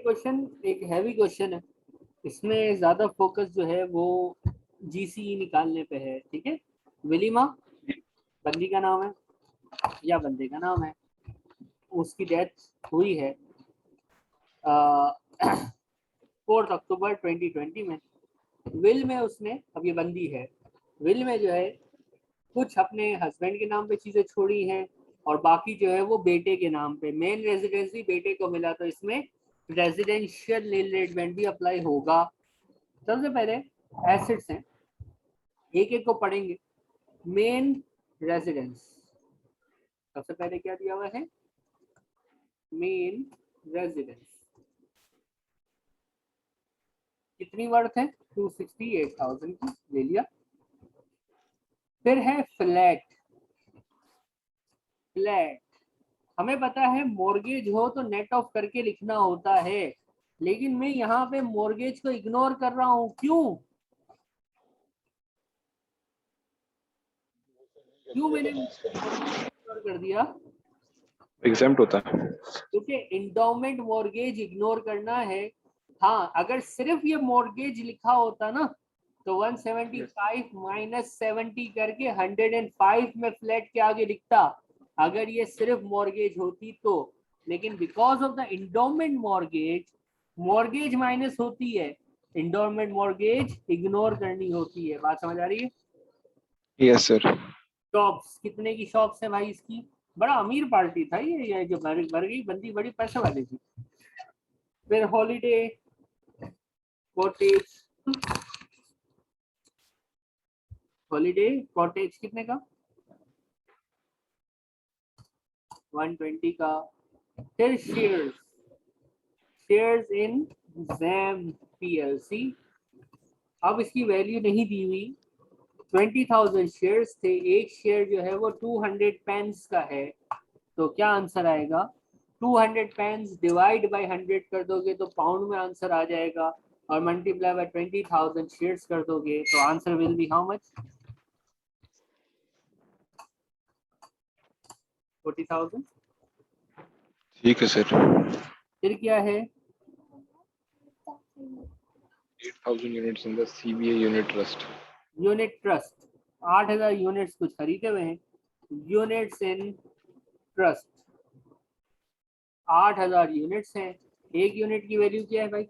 Question एक heavy question है, इसमें ज्यादा फोकस जो है वो जीसीई निकालने पे है। ठीक है, विलिमा बंदी का नाम है या बंदे का नाम है, उसकी डेथ हुई है 4 अक्टूबर 2020 में। विल में उसने, अब ये बंदी है, विल में जो है कुछ अपने हस्बैंड के नाम पे चीजें छोड़ी हैं और बाकी जो है वो बेटे के नाम पे। मेन रेजिडेंसी बेटे को मिला, तो इसमें रेजिडेंशियल एलिमेंट भी अप्लाई होगा। सबसे पहले एसेट्स हैं, एक एक को पढ़ेंगे। मेन रेजिडेंस, सबसे पहले क्या दिया हुआ है, मेन रेजिडेंस कितनी वर्थ है, 268,000 की, ले लिया। फिर है फ्लैट। फ्लैट हमें पता है मॉर्गेज हो तो नेट ऑफ करके लिखना होता है, लेकिन मैं यहाँ पे मॉर्गेज को इग्नोर कर रहा हूँ। क्यों क्यों मैंने इग्नोर कर दिया? एग्जाम्प्ट होता है। क्योंकि इंडोमेंट मॉर्गेज इग्नोर करना है। हाँ, अगर सिर्फ ये मॉर्गेज लिखा होता ना तो 175 माइनस 70 करके 105 में फ्लैट के आगे लिखता, अगर ये सिर्फ मॉर्गेज होती तो। लेकिन because of the endowment mortgage, mortgage minus होती है, इंडोमेंट मॉर्गेज इग्नोर करनी होती है। बात समझ आ रही है? Yes sir. शॉप्स, कितने की शॉप्स है भाई इसकी? बड़ा अमीर पार्टी था ये जो मर गई बंदी, बड़ी पैसे वाली थी। फिर हॉलीडे कॉटेज, हॉलीडे कॉटेज कितने का, 120 का। फिर shares, shares in jam PLC, अब इसकी वैल्यू नहीं दी हुई। 20,000 शेयर्स थे, एक शेयर जो है वो 200 पेंस का है, तो क्या आंसर आएगा? 200 पेंस डिवाइड बाय 100 कर दोगे तो पाउंड में आंसर आ जाएगा, और मल्टीप्लाई बाय 20,000 शेयर्स कर दोगे तो answer will be how much? 40,000। ठीक है सर। फिर क्या है? 8,000 units in the CBA unit trust. Unit trust, 8,000 units कुछ खरीदे हुए हैं। यूनिट्स इन ट्रस्ट 8,000 यूनिट्स हैं। एक यूनिट की वैल्यू क्या है भाई?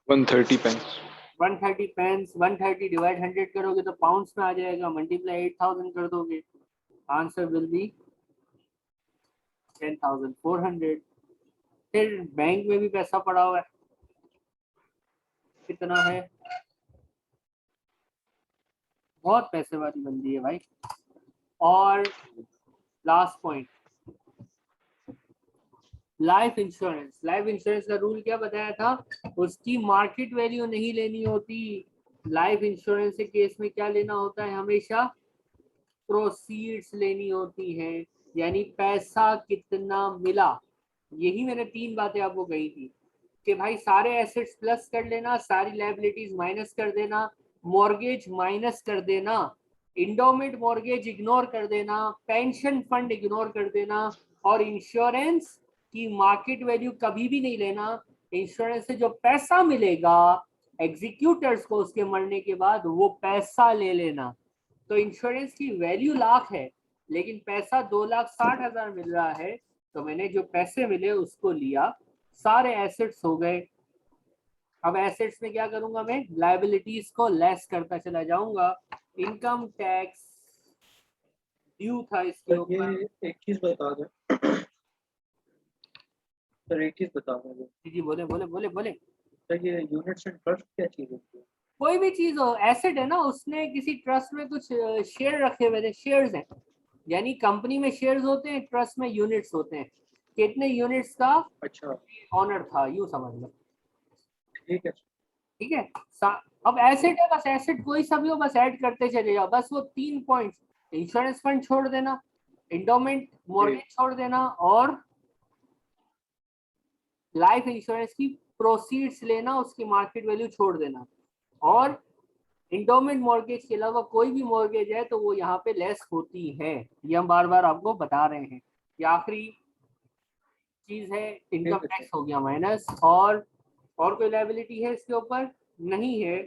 130 पेंस। 130 पेंस। 130 डिवाइड 100 करोगे तो पाउंड्स में आ जाएगा, मल्टीप्लाई 8,000 कर दोगे, आंसर विल बी 10,400। फिर बैंक में भी पैसा पड़ा हुआ है, कितना है? बहुत पैसे वाली बंदी है भाई। और last point, life insurance. Life insurance का रूल क्या बताया था? उसकी मार्केट वैल्यू नहीं लेनी होती। लाइफ इंश्योरेंस के केस में क्या लेना होता है हमेशा? प्रोसीड्स लेनी होती है, यानी पैसा कितना मिला। यही मैंने 3 बातें आपको कही थी कि भाई सारे एसेट्स प्लस कर लेना, सारी लायबिलिटीज माइनस कर देना, मॉर्गेज माइनस कर देना, इंडोमेंट मॉर्गेज इग्नोर कर देना, पेंशन फंड इग्नोर कर देना, और इंश्योरेंस की मार्केट वैल्यू कभी भी नहीं लेना। इंश्योरेंस से जो पैसा मिलेगा एग्जीक्यूटर्स को उसके मरने के बाद, वो पैसा ले लेना। तो इंश्योरेंस की वैल्यू लाख है, लेकिन पैसा 2,60,000 मिल रहा है, तो मैंने जो पैसे मिले उसको लिया, सारे एसेट्स हो गए। अब एसेट्स में क्या करूंगा मैं? लायबिलिटीज को लेस करता चला जाऊंगा। इनकम टैक्स ड्यू था इसके सर ऊपर। ये एक चीज बता दें, सर एक चीज बता दें मुझे। जी बोले बोले बोले बोले। सर ये यूनिट्स एंड ट्रस्ट क्या चीज होती है? कोई भी चीज हो, एसेट है ना, उसने किसी ट्रस्ट में कुछ शेयर रखे हुए थे, शेयर्स हैं, यानी कंपनी में शेयर्स होते हैं, ट्रस्ट में यूनिट्स होते हैं। कितने यूनिट्स का अच्छा ऑनर था, यूं समझ लो। ठीक है। ठीक है, अब एसेट है, बस एसेट कोई सा भी हो, बस ऐड करते चले जाओ। बस वो 3 पॉइंट्स, इंश्योरेंस फंड छोड़ देना, इंडोमेंट मॉर्गेज छोड़ देना, और लाइफ इंश्योरेंस की प्रोसीड्स लेना, उसकी मार्केट वैल्यू छोड़ देना। और इंडोमेंट मॉर्गेज के अलावा कोई भी मॉर्गेज है तो वो यहाँ पे लेस होती है। ये हम बार बार आपको बता रहे हैं। ये आखिरी चीज है, इनकम टैक्स हो गया माइनस, और कोई लायबिलिटी है इसके ऊपर? नहीं है।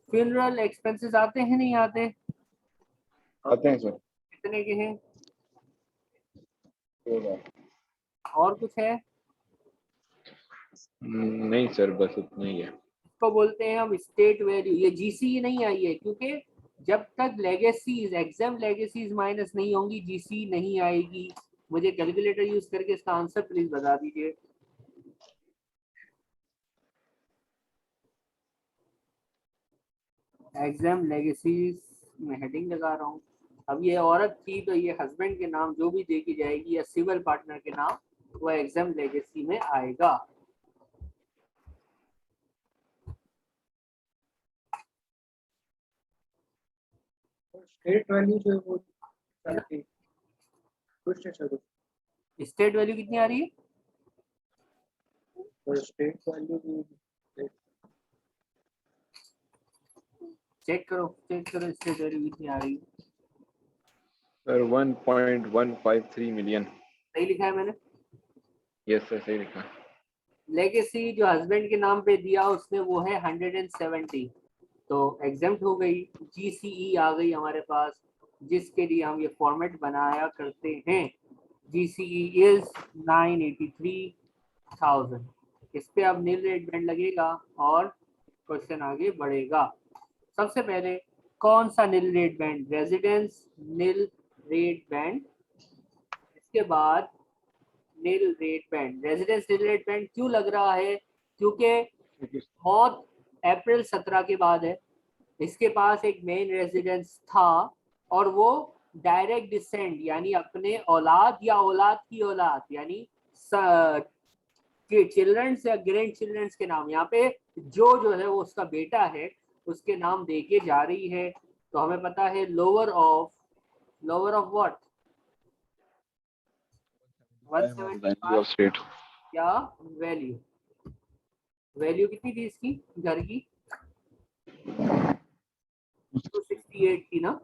फ्यूनरल एक्सपेंसेस आते हैं नहीं आते? आते हैं सर। कितने के हैं? 2,00,000। और कुछ है? नहीं सर, बस उतना ही है। इसको बोलते हैं हम स्टेट वैल्यू। ये जीसी नहीं आई है क्योंकि जब तक लेगेसीज, एग्जाम लेगेसीज माइनस नहीं होंगी, जीसी नहीं आएगी। मुझे कैलकुलेटर यूज करके इसका आंसर प्लीज बता दीजिए। एग्जाम लेगेसीज में हेडिंग लगा रहा हूँ। अब ये औरत थी तो ये हस्बैंड के नाम जो भी देखी जाएगी या सिविल पार्टनर के नाम, वो एग्जाम लेगेसी में आएगा। स्टेट वैल्यू जो है वो कुछ नहीं सर। स्टेट वैल्यू कितनी आ रही है? और स्टेट वैल्यू चेक करो स्टेट वैल्यू कितनी आ रही है। Sir 1.153 million. सही लिखा है मैंने? यस सर, सही लिखा। लेगेसी जो हस्बैंड के नाम पे दिया उसने वो है 170, तो एग्जाम्प्ट हो गई। जीसीई आ गई हमारे पास, जिसके लिए हम ये फॉर्मेट बनाया करते हैं। जीसीई इज 983,000। इस पे अब नील रेट बैंड लगेगा और क्वेश्चन आगे बढ़ेगा। सबसे पहले कौन सा nil rate band? Residence nil rate band. इसके बाद nil rate band. Residence nil rate band क्यों लग रहा है? क्योंकि मौत अप्रैल 17 के बाद है। इसके पास एक मेन रेजिडेंस था और वो डायरेक्ट डिसेंड यानी अपने औलाद या औलाद की औलाद यानी चिल्ड्रंस या ग्रैंड चिल्ड्रंस के नाम, यहाँ पे जो है वो उसका बेटा है, उसके नाम देके जा रही है। तो हमें पता है lower of what? 175 of state. क्या वैल्यू? वैल्यू कितनी थी इसकी घर की? 268 थी ना।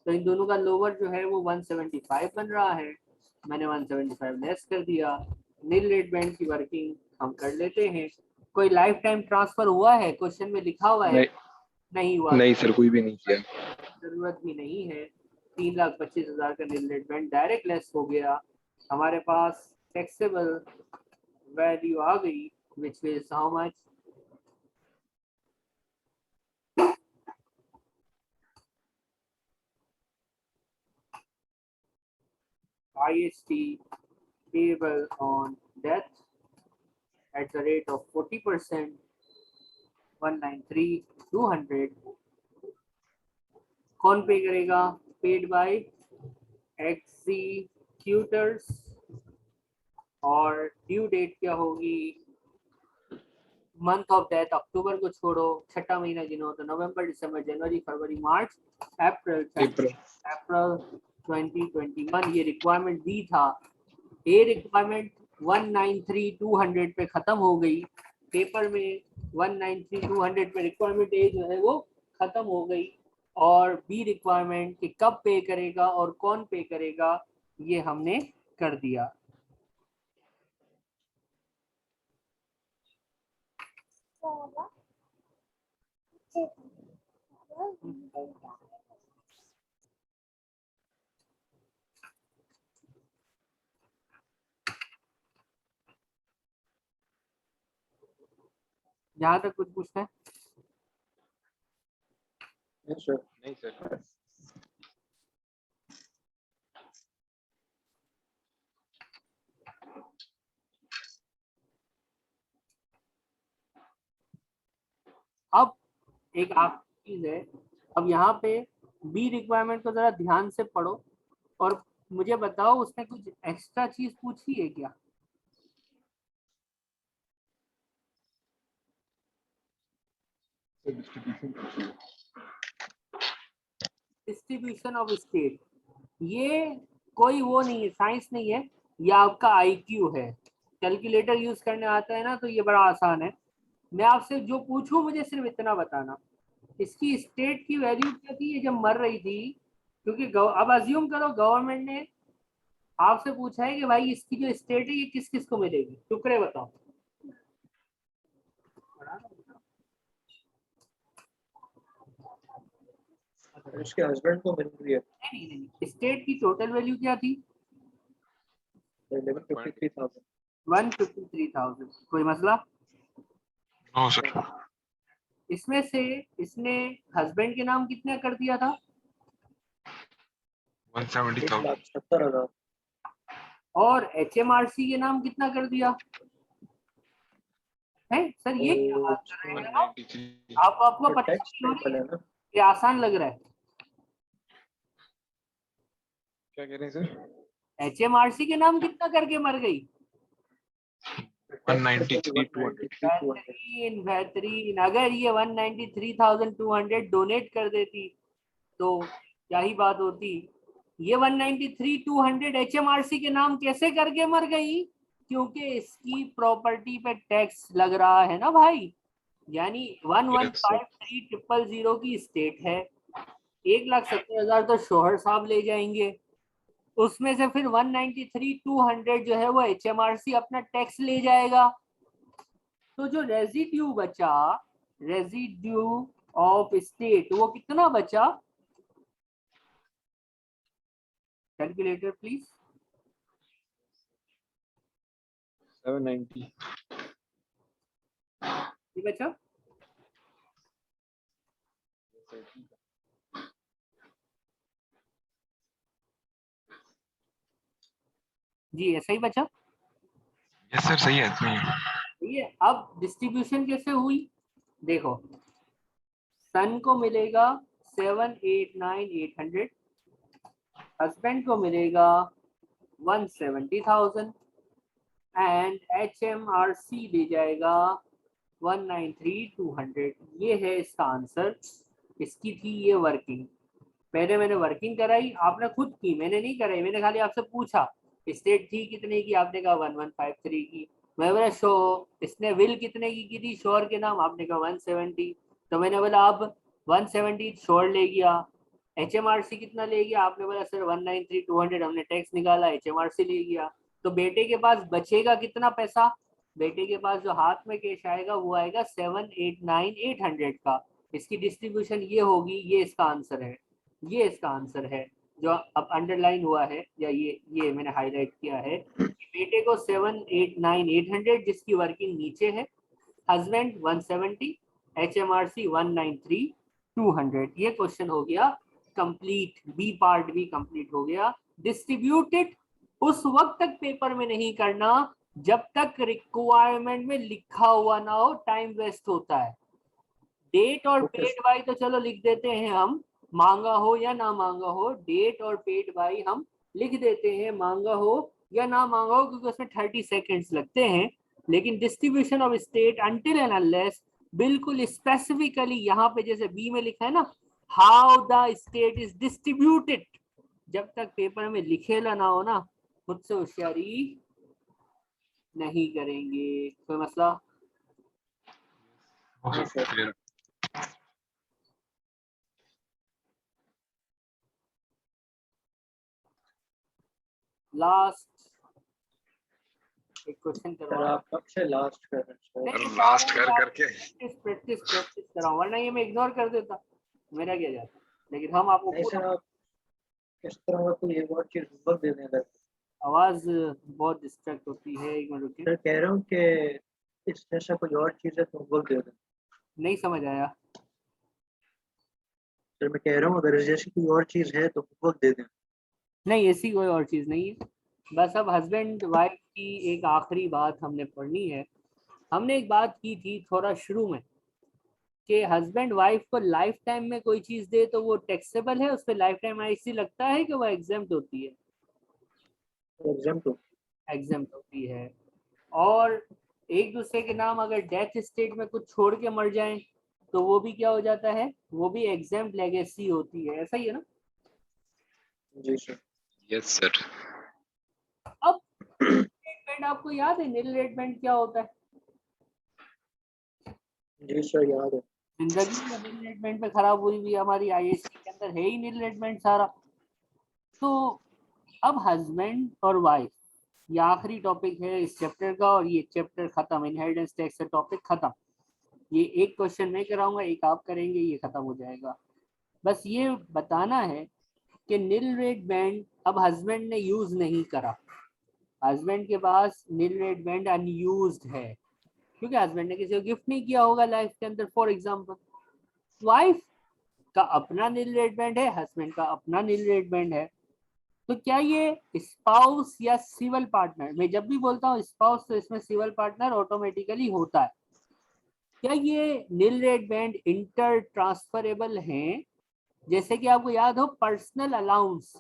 तो इन दोनों का लोअर जो है वो 175 बन रहा है। मैंने 175 लेस कर दिया। नील रेट बैंड की वर्किंग हम कर लेते हैं। कोई लाइफ टाइम ट्रांसफर हुआ है? क्वेश्चन में लिखा हुआ है? नहीं हुआ। नहीं सर, कोई भी नहीं किया। जरूरत भी नहीं है। 3,25,000 का nil rate band direct less हो गया। हमारे पास टैक्सेबल वैल्यू आ गई, which is how much? IST payable on death at the rate of 40%, 193,200. कौन पे करेगा? Paid by executors. और ड्यू डेट क्या होगी? मंथ ऑफ डेथ अक्टूबर को छोड़ो, छठा महीना गिनो तो नवंबर, दिसंबर, जनवरी, फरवरी, मार्च, अप्रैल 2021। ये रिक्वायरमेंट दी था। ए रिक्वायरमेंट 193,200 पे खत्म हो गई। पेपर में 193,200 पे रिक्वायरमेंट ए जो है वो खत्म हो गई। और बी रिक्वायरमेंट कि कब पे करेगा और कौन पे करेगा, ये हमने कर दिया। यहाँ तक कुछ पूछना है? नहीं सर। अब एक आखिरी चीज है। अब यहाँ पे बी रिक्वायरमेंट को जरा ध्यान से पढ़ो और मुझे बताओ उसने कुछ एक्स्ट्रा चीज पूछी है क्या? Distribution of state. ये कोई वो नहीं है, साइंस नहीं है, ये आपका आईक्यू है। कैलकुलेटर यूज करने आता है ना तो ये बड़ा आसान है। मैं आपसे जो पूछूं मुझे सिर्फ इतना बताना। इसकी स्टेट की वैल्यू क्या थी ये जब मर रही थी? क्योंकि अब अज्यूम करो गवर्नमेंट ने आपसे पूछा है कि भाई इसकी जो स्टेट है ये किस किस को मिलेगी, टुकड़े बताओ। और इसके हस्बैंड को मिल रही है नहीं नहीं नहीं, स्टेट की टोटल वैल्यू क्या थी? 1153,000। 153,000। कोई मसला? No sir. इसमें से इसने हस्बैंड के नाम कितना कर दिया था? 170,000। 1,70,000। और HMRC के नाम कितना कर दिया है? सर ये क्या बात कर रहे हैं आप? 193। आपको तो टैक्स परेशानी हो रही पेबल है? है ना। ये आसान लग रहा है। क्या कह रहे हैं सर? HMRC के नाम कितना करके मर गई? 193,200। बेहतरीन बेहतरीन। अगर ये 193,200 डोनेट कर देती तो क्या ही बात होती। ये 193,200 HMRC के नाम कैसे करके मर गई? क्योंकि इसकी प्रॉपर्टी पे टैक्स लग रहा है ना भाई। यानी Yes, sir. 1,153,000 की स्टेट है, 1,70,000 तो शोहर साहब ले जाएंगे, उसमें से फिर 193,200 जो है वो HMRC अपना टैक्स ले जाएगा। तो जो रेजिड्यू बचा, रेजिड्यू ऑफ स्टेट, वो कितना बचा? Calculator please. 790। ये बचा जी, ऐसा ही बचा। यस सर, सही है इतना ही। ठीक है, अब डिस्ट्रीब्यूशन कैसे हुई देखो। सन को मिलेगा 789,800, हस्बैंड को मिलेगा 170,000 एंड HMRC ले जाएगा 193,200। ये है इसका आंसर। इसकी थी ये वर्किंग। पहले मैंने वर्किंग कराई, आपने खुद की, मैंने नहीं कराई। मैंने खाली आपसे पूछा स्टेट थी कितने की, आपने कहा 1153 की। मैं बोला शो इसने विल कितने की थी शोर के नाम, आपने कहा 170। तो मैंने बोला अब 170 शोर ले गया, HMRC कितना ले गया, आपने बोला सर 193,200, हमने टैक्स निकाला, HMRC ले गया। तो बेटे के पास बचेगा कितना पैसा? बेटे के पास जो हाथ में कैश आएगा वो आएगा 789,800 का। इसकी डिस्ट्रीब्यूशन ये होगी, ये इसका आंसर है, ये इसका आंसर है जो अब अंडरलाइन हुआ है, या ये मैंने हाईलाइट किया है कि बेटे को 789,800 जिसकी वर्किंग नीचे है, हस्बैंड 170, HMRC 193,200। ये क्वेश्चन हो गया कंप्लीट, बी पार्ट भी कंप्लीट हो गया। डिस्ट्रीब्यूटेड उस वक्त तक पेपर में नहीं करना जब तक रिक्वायरमेंट में लिखा हुआ ना हो, टाइम वेस्ट होता है। डेट और पेड बाई तो चलो लिख देते हैं हम, मांगा हो या ना मांगा हो, डेट और पेड बाई हम लिख देते हैं, मांगा हो या ना मांगा हो, क्योंकि उसमें 30 सेकेंड्स लगते हैं। लेकिन distribution of state until and unless बिल्कुल स्पेसिफिकली यहाँ पे जैसे बी में लिखा है ना, how the state is distributed, जब तक पेपर में लिखेला ना हो ना, मुझसे होशियारी नहीं करेंगे। कोई मसला? क्लियर। लास्ट एक क्वेश्चन सर करवा, आप कब से लास्ट कर रहे हैं सर? लास्ट कर करके प्रैक्टिस कराओ, वरना ये मैं इग्नोर कर देता, मेरा क्या जाता। लेकिन हम आपको नहीं सर, पूरा, आप किस तरह कोई एक और चीज होमवर्क देने लगे? आवाज बहुत डिस्ट्रैक्ट होती है, एक मिनट रुकिए। सर कह रहा हूँ कि इस जैसा कोई और चीज है तो होमवर्क दे दें। नहीं समझ आया। सर मैं कह रहा हूँ अगर इस जैसी कोई और चीज है तो होमवर्क दे दें। नहीं, ऐसी कोई और चीज नहीं है। बस अब हस्बैंड वाइफ की एक आखिरी बात हमने पढ़नी है। हमने एक बात की थी थोड़ा शुरू में कि हस्बैंड वाइफ को लाइफ टाइम में कोई चीज दे तो वो टैक्सेबल है, उस पर लाइफ टाइम ऐसी लगता है कि वो एग्जेम्प्ट होती है, एग्जाम्पल एग्जेम्प्ट होती है। और एक दूसरे के नाम अगर डेथ स्टेट में कुछ छोड़ के मर जाएं तो वो भी क्या हो जाता है, वो भी एग्जेम्प्ट लेगेसी होती है। ऐसा ही है ना? जी सर। Yes sir. अब स्टेटमेंट आपको याद है नील स्टेटमेंट क्या होता है? जी सर याद है। जिंदगी में नील स्टेटमेंट पे खराब हुई भी हमारी IAC के अंदर है ही नील स्टेटमेंट सारा। तो अब हस्बैंड और वाइफ, ये आखिरी टॉपिक है इस चैप्टर का और ये चैप्टर खत्म, इनहेरिटेंस टैक्स का टॉपिक खत्म। ये एक क्वेश्चन मैं कराऊंगा, एक आप करेंगे, ये खत्म हो जाएगा। बस ये बताना है कि नील रेट बैंड अब हस्बैंड ने यूज नहीं करा, हस्बैंड के पास नील रेट बैंड अनयूज्ड है क्योंकि हस्बैंड ने किसी को गिफ्ट नहीं किया होगा लाइफ के अंदर। फॉर एग्जांपल वाइफ का अपना नील रेट बैंड है, हस्बैंड का अपना नील रेट बैंड है, तो क्या ये स्पाउस या सिविल पार्टनर, मैं जब भी बोलता हूँ स्पाउस तो इसमें सिविल पार्टनर ऑटोमेटिकली होता है, क्या ये nil rate band inter transferable हैं? जैसे कि आपको याद हो personal allowance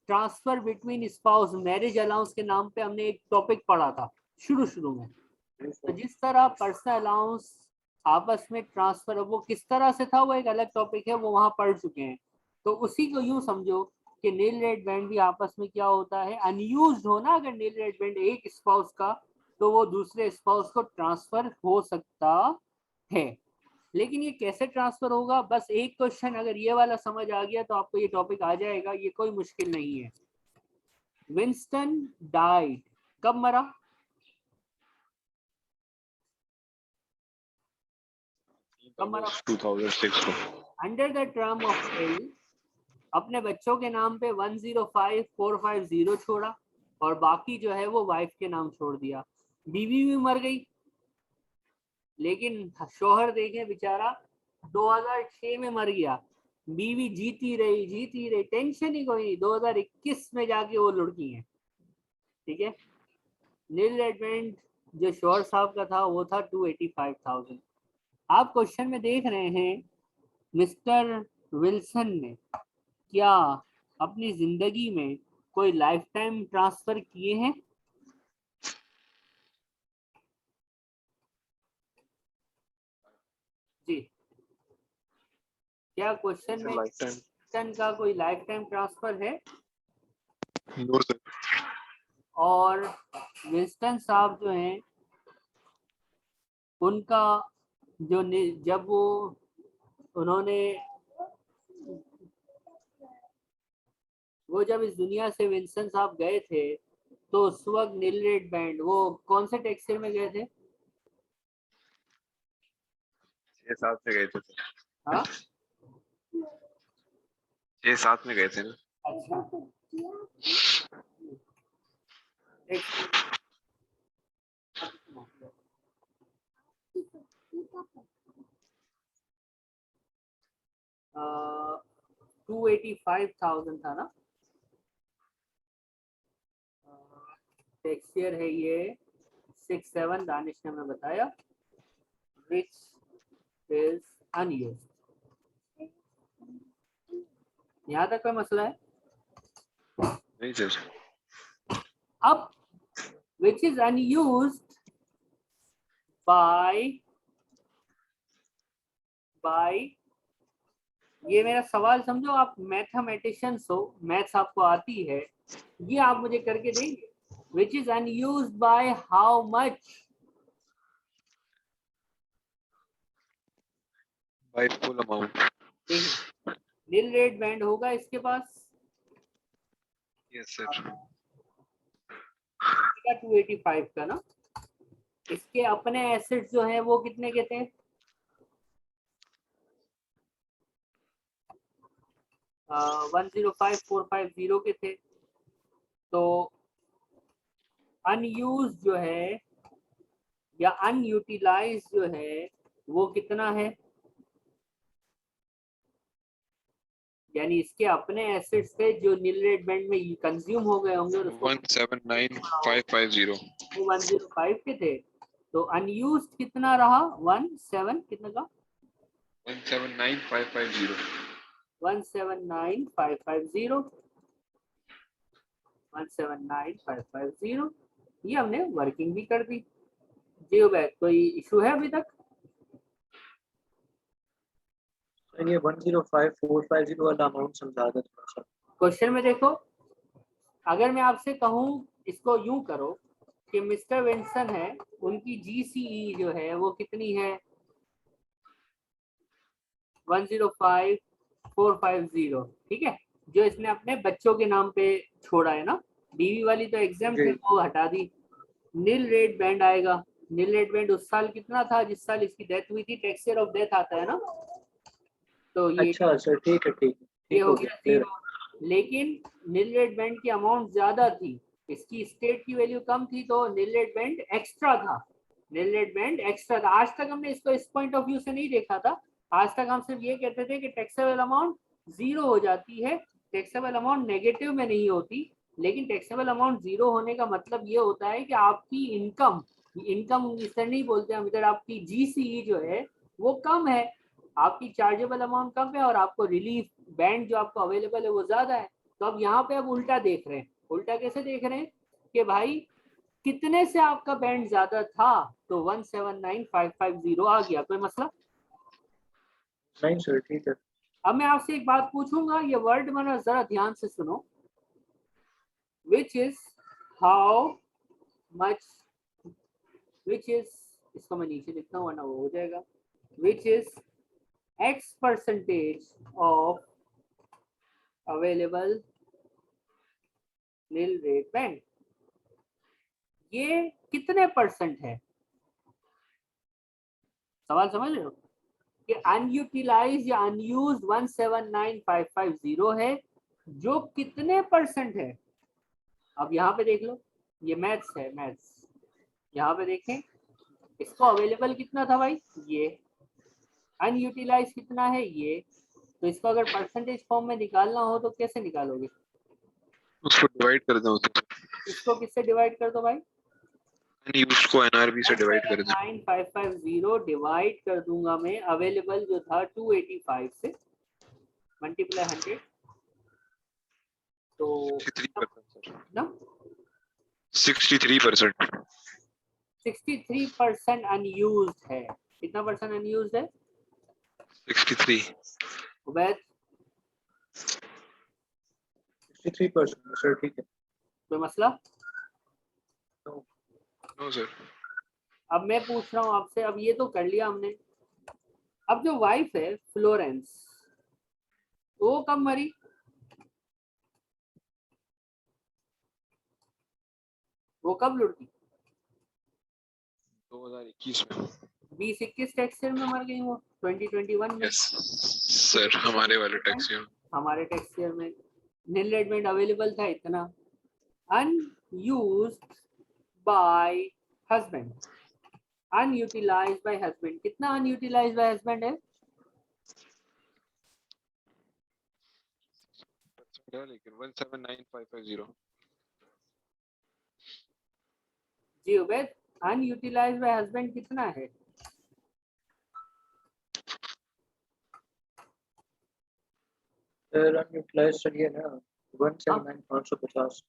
transfer between spouse, marriage allowance के नाम पे हमने एक टॉपिक पढ़ा था शुरू में। तो जिस तरह पर्सनल अलाउंस आपस में ट्रांसफर, वो किस तरह से था वो एक अलग टॉपिक है, वो वहां पढ़ चुके हैं। तो उसी को यूं समझो कि नील रेट बैंड भी आपस में क्या होता है, अनयूज्ड हो ना, अगर नील रेट बैंड एक स्पाउस का तो वो दूसरे स्पाउस को ट्रांसफर हो सकता है। लेकिन ये कैसे ट्रांसफर होगा, बस एक क्वेश्चन अगर ये वाला समझ आ गया तो आपको ये टॉपिक आ जाएगा, ये कोई मुश्किल नहीं है। विंस्टन डाइड, कब मरा? कब मरा? 2006 को। Under the term of will अपने बच्चों के नाम पे 105450 छोड़ा और बाकी जो है वो वाइफ के नाम छोड़ दिया। बीवी भी मर गई, लेकिन शोहर देखे बेचारा 2006 में मर गया, बीवी जीती रही, टेंशन ही कोई नहीं, 2021 में जाके वो लुढ़की है। ठीक है, नील रेडमेंट जो शोहर साहब का था वो था 285,000। आप क्वेश्चन में देख रहे हैं मिस्टर विल्सन ने क्या अपनी जिंदगी में कोई लाइफ टाइम ट्रांसफर किए हैं? जी, क्या क्वेश्चन में विल्सन का कोई लाइफ टाइम ट्रांसफर है? No sir. और विल्सन साहब जो हैं उनका जो जब वो उन्होंने वो जब इस दुनिया से विल्सन साहब गए थे तो उस वक्त नील रेड बैंड वो कौन से टैक्सी में गए थे? 6-7 में गए थे। हाँ 6-7 में गए थे ना। अच्छा, आ, 285,000 था ना। टेक्सचर है ये 67, दानिश ने हमें बताया, which is unused। यहाँ तक कोई मसला है? नहीं सर। अब which is unused by ये मेरा सवाल समझो, आप मैथमेटिशियंस हो, मैथ्स आपको आती है, ये आप मुझे करके देंगे। which is unused by how much? By full amount. Nil rate band होगा इसके पास? Yes sir. 285 का ना। इसके अपने एसेट्स जो हैं वो कितने के थे? 105,450 के थे। तो अनयूज जो है या अनयूटिलाइज जो है वो कितना है, यानी इसके अपने एसेट्स थे जो नील रेट बैंड में कंज्यूम हो गए होंगे और 179,550। वो 105 के थे। तो अनयूज्ड कितना रहा? 17 कितना का? 179,550। 179,550 179,550। ये हमने वर्किंग भी कर दी। जी उबैद, कोई इशू है अभी तक? ये 105,450 वाला अमाउंट समझा दो थोड़ा सा। क्वेश्चन में देखो, अगर मैं आपसे कहूं इसको यूं करो कि मिस्टर विंसन है, उनकी जीसीई जो है वो कितनी है? 105,450। ठीक है, जो इसने अपने बच्चों के नाम पे छोड़ा है ना, बीवी वाली तो एग्जाम जी। थी वो हटा दी। नील रेट बैंड आएगा। नील रेट बैंड उस साल कितना था जिस साल इसकी डेथ हुई थी, टैक्स ईयर ऑफ डेथ आता है ना, तो ये अच्छा सर, ठीक है, ठीक है, ये ठीक हो हो गया गया, clear है। जीरो। लेकिन नील रेट बैंड की अमाउंट ज्यादा थी, इसकी स्टेट की वैल्यू कम थी, तो नील रेट बैंड एक्स्ट्रा था। नील रेट बैंड एक्स्ट्रा था। आज तक हमने इसको इस पॉइंट ऑफ व्यू से नहीं देखा था। आज तक हम सिर्फ ये कहते थे कि टैक्सेबल अमाउंट जीरो हो जाती है, टैक्सेबल अमाउंट नेगेटिव में नहीं होती। लेकिन टैक्सेबल अमाउंट जीरो होने का मतलब ये होता है कि आपकी इनकम, इनकम इस तरह नहीं बोलते हम इधर, आपकी जीसीई जो है वो कम है, आपकी चार्जेबल अमाउंट कम है और आपको रिलीफ बैंड जो आपको अवेलेबल है वो ज्यादा है। तो अब यहाँ पे अब उल्टा देख रहे हैं। उल्टा कैसे देख रहे हैं कि भाई कितने से आपका बैंड ज्यादा था, तो 179550 आ गया। कोई मसला? नहीं सर, ठीक है। अब मैं आपसे एक बात पूछूंगा, ये वर्ड मैंने जरा ध्यान से सुनो। Which is how much, which is, इसको मैं नीचे लिखता हूँ वरना वो हो जाएगा। Which is X percentage of available nil rate band, ये कितने परसेंट है? सवाल समझ रहे हो कि अनयूटिलाइज या अनयूज 179550 है, जो कितने परसेंट है? अब यहाँ पे देख लो, ये मैथ्स है, मैथ्स। यहाँ पे देखें, इसको अवेलेबल कितना था भाई, ये अनयूटिलाइज कितना है, ये। तो इसको अगर परसेंटेज फॉर्म में निकालना हो तो कैसे निकालोगे? उसको डिवाइड कर दो, इसको किससे डिवाइड कर दो भाई? उसको एनआरबी से डिवाइड कर दो। 9550 डिवाइड कर दूंगा मैं अवेलेबल जो था 285 से, मल्टीप्लाई 100, तो 63% ना 63%। 63% अनयूज्ड है। कितना परसेंट अनयूज्ड है 63। उबैद? 63% सर, ठीक है। कोई मसला? No sir. अब मैं पूछ रहा हूँ आपसे, अब ये तो कर लिया हमने। अब जो वाइफ है फ्लोरेंस, वो कब मरी? वो कब लुढ़की? 2021 में। 2021 टैक्स ईयर में मर गई वो, 2021 में। यस सर, हमारे वाले टैक्स ईयर। हमारे टैक्स ईयर में नील रेट बैंड अवेलेबल था इतना। Unused bye husband, unutilised bye husband, कितना अनयूटिलाइज्ड बाय हस्बैंड है? लेकिन 179550। जी उबैद, अनयूटिलाइज्ड बाय हस्बैंड कितना है? सर अनयूटिलाइज सर ये ना 179,550।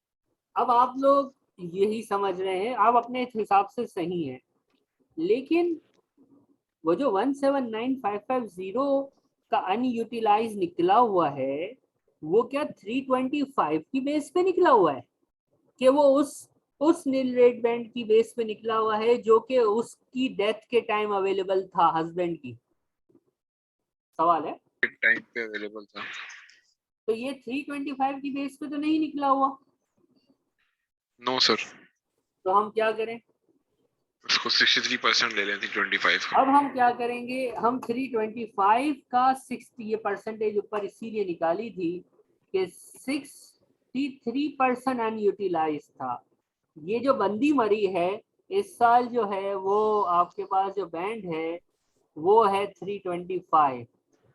अब आप लोग यही समझ रहे हैं, आप अपने हिसाब से सही है, लेकिन वो जो 179550 का अनयूटिलाइज निकला हुआ है, वो क्या 325 की बेस पे निकला हुआ है कि वो उस नील रेट बैंड की बेस पे निकला हुआ है जो कि उसकी डेथ के टाइम अवेलेबल था हस्बैंड की? सवाल है। टाइम पे अवेलेबल था। तो ये 325 की बेस पे तो नहीं निकला हुआ। नो सर, तो हम क्या करें? उसको 63% ले लें थी 25 का। अब हम क्या करेंगे, हम 325 का 60, ये परसेंटेज ऊपर इसीलिए निकाली थी कि 63% अनयूटिलाइज था। ये जो बंदी मरी है इस साल जो है, वो आपके पास जो बैंड है वो है 325,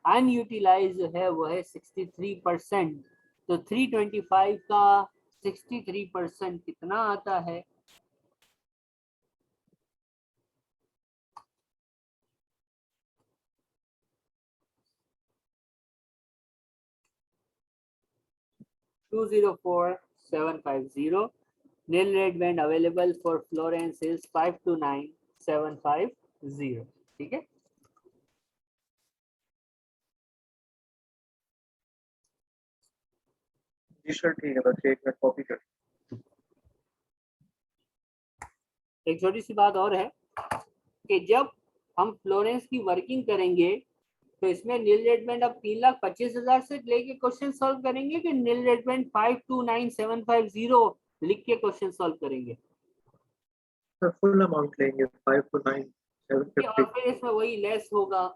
अनयूटिलाइज जो है वो है 63%। तो 325 का 63% कितना आता है? $204,750. Nil rate band available for Florence is 529,750. ठीक है। जी सर, ठीक है, बस एक मिनट कॉपी कर। एक छोटी सी बात और है कि जब हम फ्लोरेंस की वर्किंग करेंगे तो इसमें नील रेडमेंट अब 3,25,000 से लेके क्वेश्चन सॉल्व करेंगे कि नील रेडमेंट 529,750 लिख के क्वेश्चन सॉल्व करेंगे? सर फुल अमाउंट लेंगे 529,750। और फिर इसमें वही लेस होगा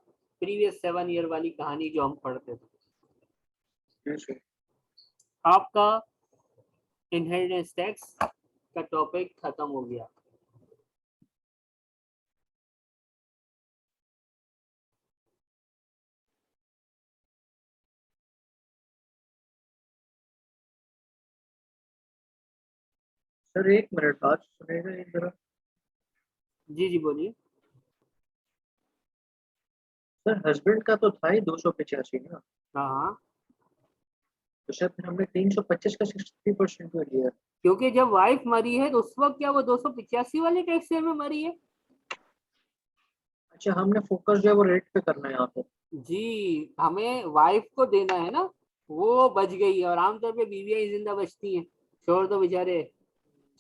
प्रीवियस 7 ईयर वाली कहानी जो हम पढ़ते थे। जी सर। आपका इनहेरिटेंस टैक्स का टॉपिक खत्म हो गया। सर एक मिनट बात सुनेगा एक जरा। जी जी बोलिए। सर हस्बैंड का तो था ही 285 ना, हाँ हाँ, तो सर फिर हमने 325 का 60% में लिया। क्योंकि जब वाइफ मरी है तो उस वक्त क्या वो 285 वाले टैक्स ईयर में मरी है? अच्छा हमने फोकस जो है वो रेट पे करना है यहाँ पे। जी, हमें वाइफ को देना है ना, वो बच गई है। और आमतौर पे बीवियां ही जिंदा बचती हैं, शोहर तो बेचारे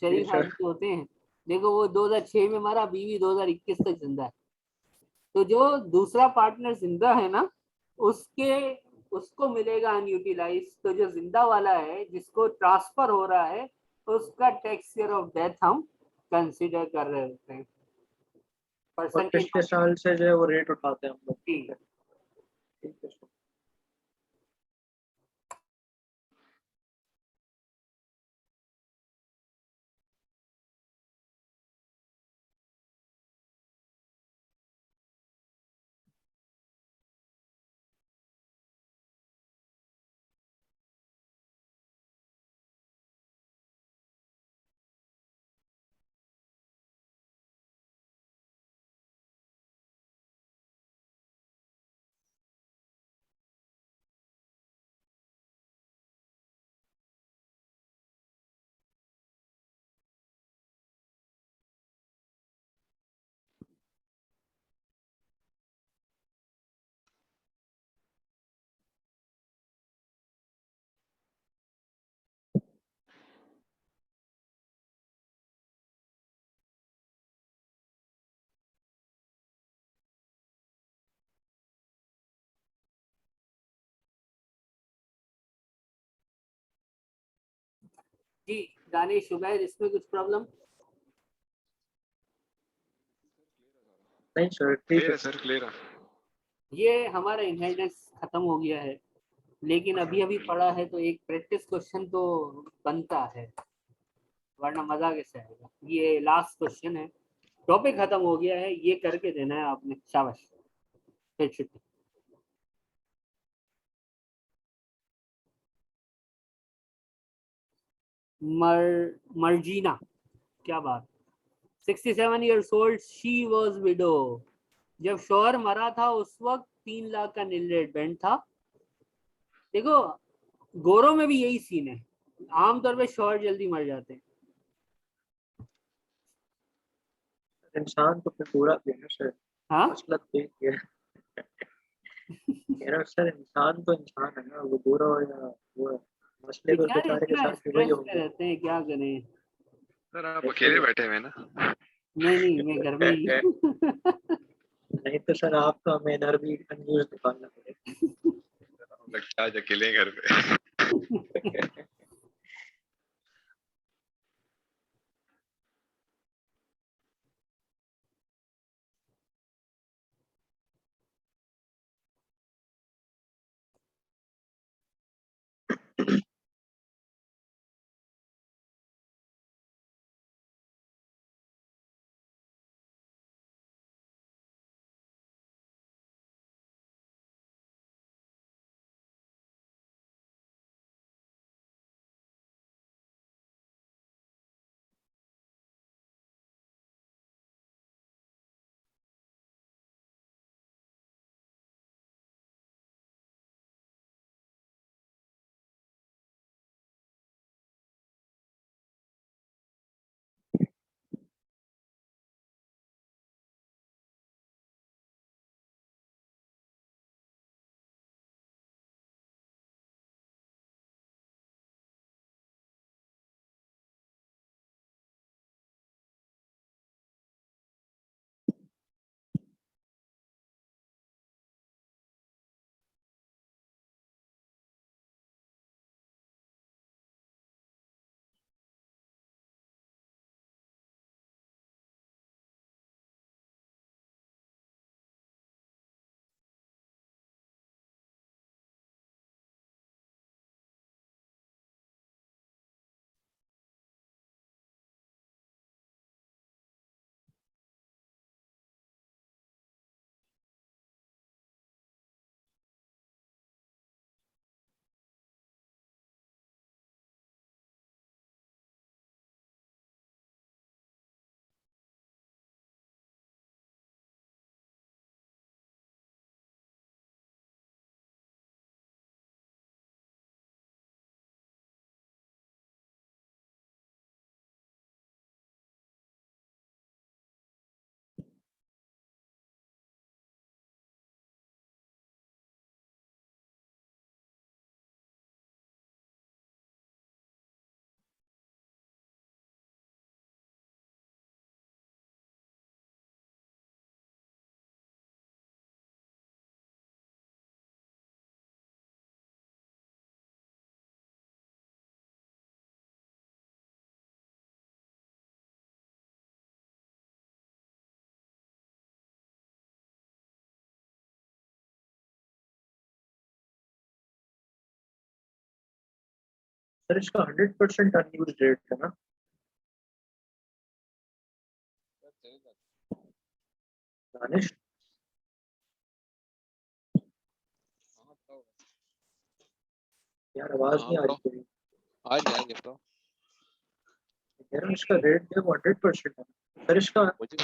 जी शरीफ सर। आदमी होते हैं। देखो वो 2006 में मरा, बीवी 2021 तक जिंदा है। तो जो दूसरा पार्टनर जिंदा है ना, उसके उसको मिलेगा अनयूटिलाइज। तो जो जिंदा वाला है जिसको ट्रांसफर हो रहा है, उसका टैक्स ईयर ऑफ डेथ हम कंसिडर कर रहे होते हैं और परसेंटेज। पिछले साल से जो है वो रेट उठाते हैं हम लोग। ठीक है। ठीक है सर। जी दानिश शुबैर, इसमें कुछ प्रॉब्लम? नहीं सर ठीक क्लियर है। है सर, क्लियर है। ये हमारा इनहेरिटेंस खत्म हो गया है, लेकिन अभी अभी पढ़ा है तो एक प्रैक्टिस क्वेश्चन तो बनता है, वरना मजा कैसे आएगा। ये लास्ट क्वेश्चन है, टॉपिक खत्म हो गया है, ये करके देना है आपने। शाबाश, फिर छुट्टी। मर्जीना, क्या बात। 67 years old, she was window. जब शौहर मरा था उस वक्त 3 लाख का नील रेट बैंड था। देखो गोरों में भी यही सीन है, आमतौर पे शौहर जल्दी मर जाते हैं। इंसान तो फिर पूरा भी है ना सर। हाँ मसला तो यही है। मेरा सर इंसान तो इंसान है ना, वो बुरा हो या वो है। मसले तो बेचारे बेचारे के इतना साथ भी वही स्ट्रेस में होंगे। रहते हैं, क्या करें। सर आप ऐसे अकेले ही बैठे हुए हैं ना? नहीं नहीं, मैं घर में ही है। हूँ। नहीं तो सर आपका हमें इधर भी न्यूज निकालना लगता है आज अकेले हैं घर पे। पड़ेगा। सर इसका 100% अनयूज्ड रेट है ना? दानिश यार आवाज नहीं आ रही तेरी। आज बताओ। कह रहा हूँ इसका रेट जो 100% है सर इसका मुझे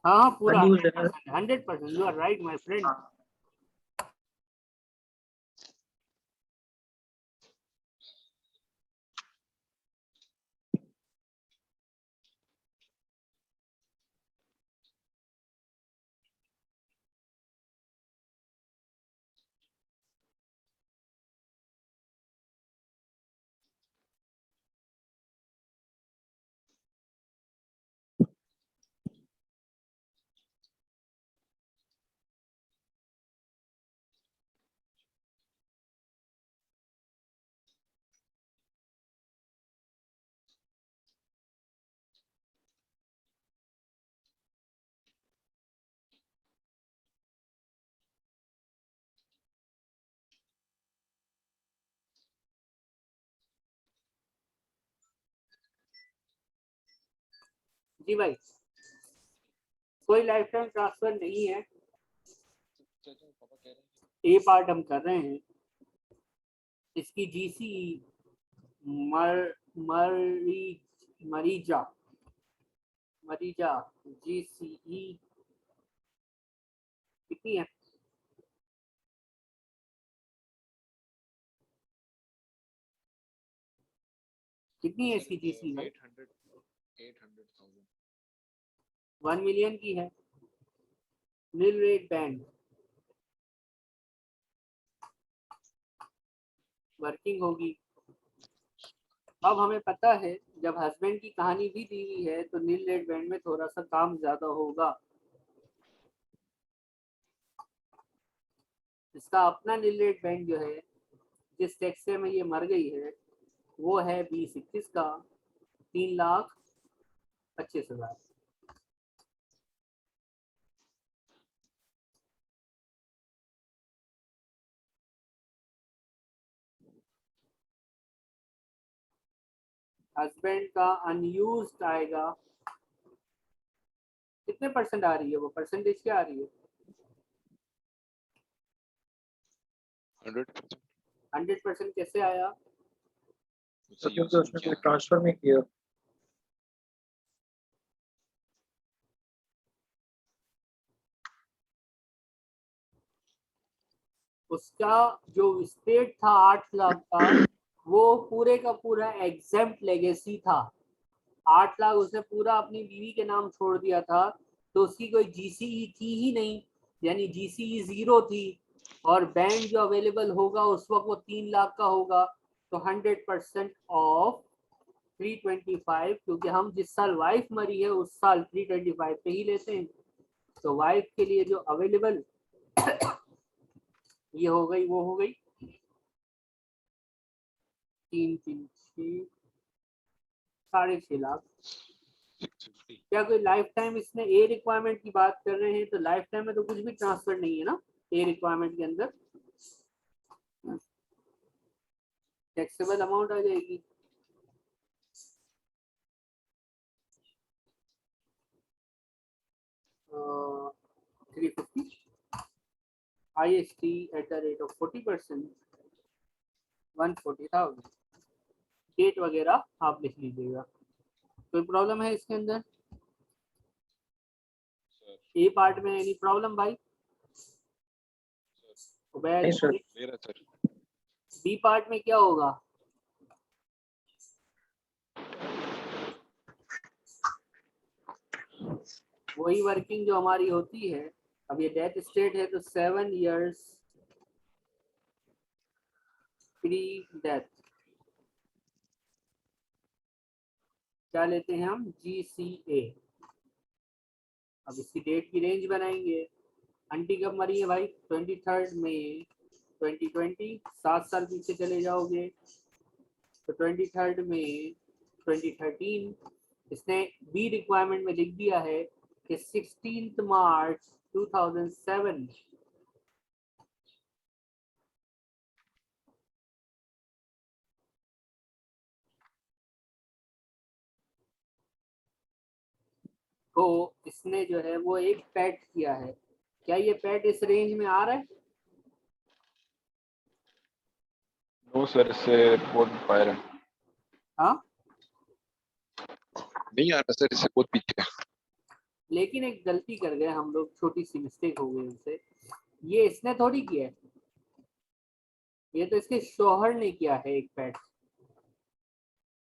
हाँ पूरा unused है ना? 100%, you are right my friend. हाँ जी भाई, कोई लाइफ टाइम ट्रांसफर नहीं है। ए पार्ट हम कर रहे हैं। इसकी जीसी मरीजा जीसीई कितनी है? कितनी है इसकी जीसी भाई? 1 मिलियन की है। नील रेट बैंड वर्किंग होगी। अब हमें पता है जब हस्बैंड की कहानी भी दी हुई है तो नील रेट बैंड में थोड़ा सा काम ज्यादा होगा। इसका अपना नील रेट बैंड जो है, जिस टैक्स में ये मर गई है, वो है 2021 का 3,25,000। हस्बैंड का अनयूज्ड आएगा। कितने परसेंट आ रही है? वो परसेंटेज क्या आ रही है? 100%। 100% कैसे आया? तो क्योंकि उसने कोई ट्रांसफर नहीं किया। उसका जो स्टेट था 8 लाख का, वो पूरे का पूरा एग्जेम्प्ट लेगेसी था। 8 लाख उसने पूरा अपनी बीवी के नाम छोड़ दिया था, तो उसकी कोई जीसीई थी ही नहीं, यानी जीसीई 0 थी। और बैंड जो अवेलेबल होगा उस वक्त वो 3 लाख का होगा। तो 100% ऑफ 325, क्योंकि हम जिस साल वाइफ मरी है उस साल 325 पे ही लेते हैं। तो वाइफ के लिए जो अवेलेबल ये हो गई, वो हो गई 3 3 6 6.5 लाख। 650। क्या कोई लाइफ टाइम इसमें ए रिक्वायरमेंट की बात कर रहे हैं? तो लाइफ टाइम में तो कुछ भी ट्रांसफर नहीं है ना ए रिक्वायरमेंट के अंदर। टैक्सेबल अमाउंट आ जाएगी। uh, 350 IST at the rate of 40%, 140,000। Date वगैरह आप लिख लीजिएगा। कोई प्रॉब्लम है इसके अंदर? ए पार्ट में एनी प्रॉब्लम भाई? नहीं सर। मेरा सर बी पार्ट में क्या होगा? वही वर्किंग जो हमारी होती है। अब ये डेथ स्टेट है तो 7 years प्री डेथ क्या लेते हैं हम? GCA। अब इसकी डेट की रेंज बनाएंगे। आंटी कब मरी है भाई? 23 मई 2020। 7 साल पीछे चले जाओगे तो 23 मई 2013। इसने बी रिक्वायरमेंट में लिख दिया है कि 16 मार्च 2007। तो इसने जो है वो एक पेट किया है, क्या ये पेट इस रेंज में आ रहा है? नो सर, इससे बहुत फायर है, हाँ, नहीं आ रहा सर, इससे बहुत पीछे है। लेकिन एक गलती कर गए हम लोग, छोटी सी मिस्टेक हो गई उनसे। ये इसने थोड़ी किया है, ये तो इसके शौहर ने किया है एक पेट।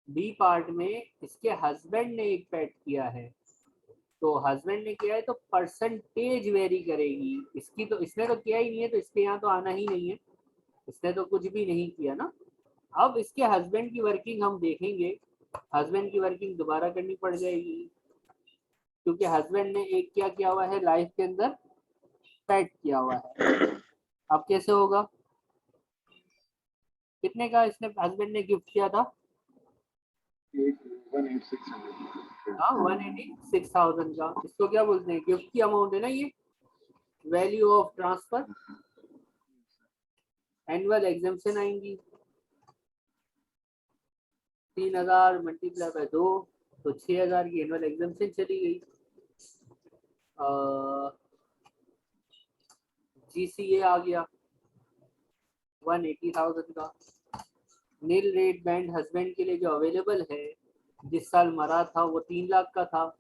बी पार्ट में इसके हस्बैंड ने एक पेट किया है, तो हस्बैंड ने किया है तो परसेंटेज वेरी करेगी इसकी, तो इसने तो किया ही नहीं है तो इसके यहाँ तो आना ही नहीं है, इसने तो कुछ भी नहीं किया ना। अब इसके हस्बैंड की वर्किंग हम देखेंगे, हस्बैंड की वर्किंग दोबारा करनी पड़ जाएगी, क्योंकि हस्बैंड ने एक क्या किया हुआ है लाइफ के अंदर, पेट किया हुआ है। अब कैसे होगा, कितने का इसने हस्बैंड ने गिफ्ट किया था? 18600। हाँ, 186,000 का। इसको क्या बोलते हैं, गिफ्ट की अमाउंट है ना ये, value of transfer. Annual exemption आएंगी 3000 मल्टीप्लाई बाय 2, तो 6000 की एनुअल एग्जाम्पशन चली गई। जीसीए आ गया 180,000 का। नील रेट बैंड हस्बैंड के लिए जो अवेलेबल है, जिस साल मरा था वो 3 लाख का था।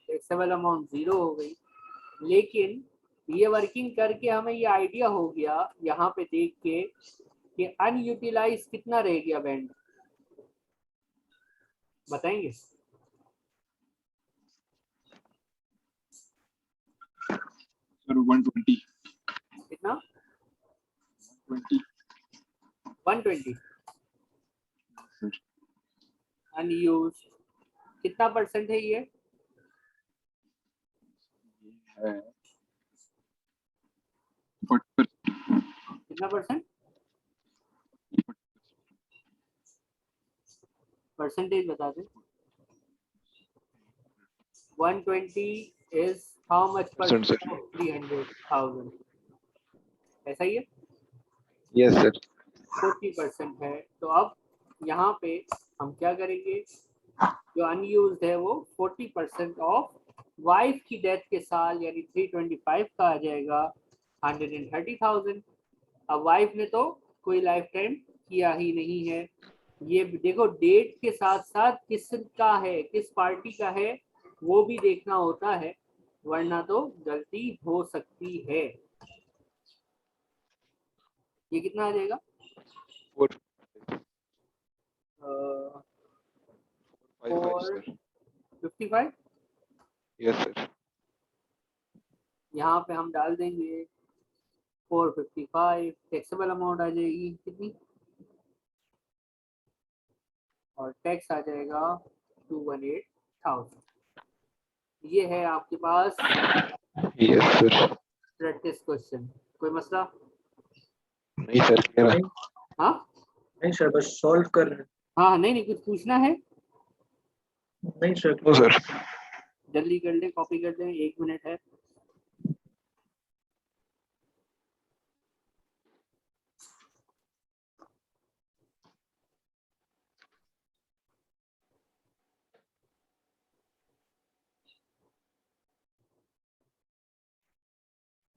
टैक्सेबल अमाउंट 0 हो गई, लेकिन ये वर्किंग करके हमें ये आइडिया हो गया यहाँ पे देख के कि अनयूटिलाइज कितना रह गया बैंड, बताएंगे? सर 120। कितना? 20 120 सर अनयूज। कितना परसेंट है ये? है 40%। कितना परसेंट परसेंटेज बता दें। 120 is how much Percent, percent sir. Of 300,000, ऐसा ही है? Yes sir. 40% है। तो अब यहाँ पे हम क्या करेंगे, जो अनयूज्ड है वो 40% ऑफ वाइफ की डेथ के साल यानी 325 का आ जाएगा 130,000। अब वाइफ ने तो कोई लाइफ टाइम किया ही नहीं है। ये देखो डेट के साथ साथ किसका है, किस पार्टी का है वो भी देखना होता है, वरना तो गलती हो सकती है। ये कितना आ जाएगा? 455 सर। 55। Yes sir. यहाँ पे हम डाल देंगे 455, टैक्सेबल अमाउंट आ जाएगी कितनी, और टैक्स आ जाएगा 218,000। ये है आपके पास यस सर। Practice question. कोई मसला? नहीं सर, क्या नहीं हाँ नहीं सर, बस सॉल्व कर रहे हैं। हाँ, नहीं नहीं, कुछ पूछना है? नहीं सर, नो सर। जल्दी कर ले, कॉपी कर दे, 1 मिनट है।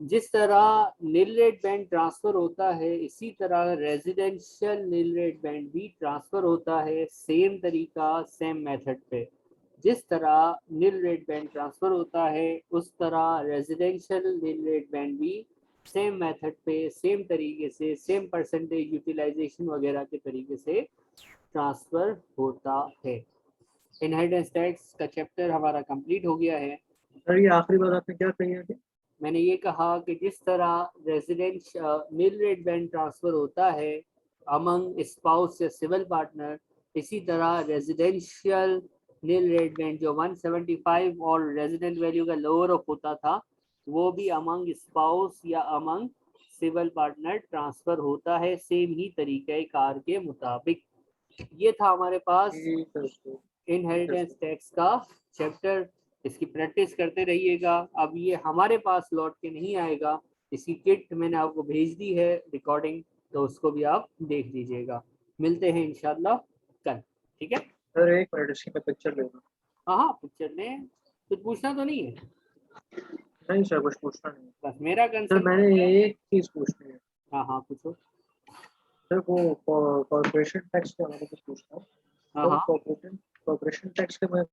जिस तरह नील रेट बैंड ट्रांसफर होता है, इसी तरह रेजिडेंशियल नील रेट बैंड भी ट्रांसफर होता है, सेम तरीका सेम मेथड पे। जिस तरह नील रेट बैंड ट्रांसफर होता है उस तरह रेजिडेंशियल नील रेट बैंड भी सेम मेथड पे, सेम तरीके से, सेम परसेंटेज यूटिलाइजेशन वगैरह के तरीके से ट्रांसफर होता है। इनहेरिटेंस टैक्स का चैप्टर हमारा कंप्लीट हो गया है। सर ये आखिरी बात आपने क्या कही है? मैंने ये कहा कि जिस तरह residence nil rate band transfer होता है अमंग स्पाउस या सिविल पार्टनर, इसी तरह रेजिडेंशियल नील रेट बैंड जो 175 और रेजिडेंट वैल्यू का लोअर ऑफ होता था, वो भी अमंग स्पाउस या अमंग सिविल पार्टनर ट्रांसफर होता है सेम ही तरीके कार के मुताबिक। ये था हमारे पास ठीक है सर। इनहेरिटेंस टैक्स का चैप्टर। इसकी प्रैक्टिस करते रहिएगा। अब ये हमारे पास लौट के नहीं आएगा, इसकी किट मैंने आपको भेज दी है रिकॉर्डिंग, तो उसको भी आप देख लीजिएगा। मिलते हैं इंशाल्लाह कल, ठीक है। सर एक मिनट, इसकी मैं पिक्चर लेना। हाँ हाँ, पिक्चर में कुछ पूछना तो नहीं है, नहीं सर, कुछ पूछना नहीं। बस मेरा सर कंसर्न। मैंने एक चीज पूछनी है। हाँ हाँ पूछो। सर वो कॉर्पोरेशन टैक्स के बारे में कुछ पूछना है। हाँ हाँ कॉर्पोरेशन टैक्स के मैं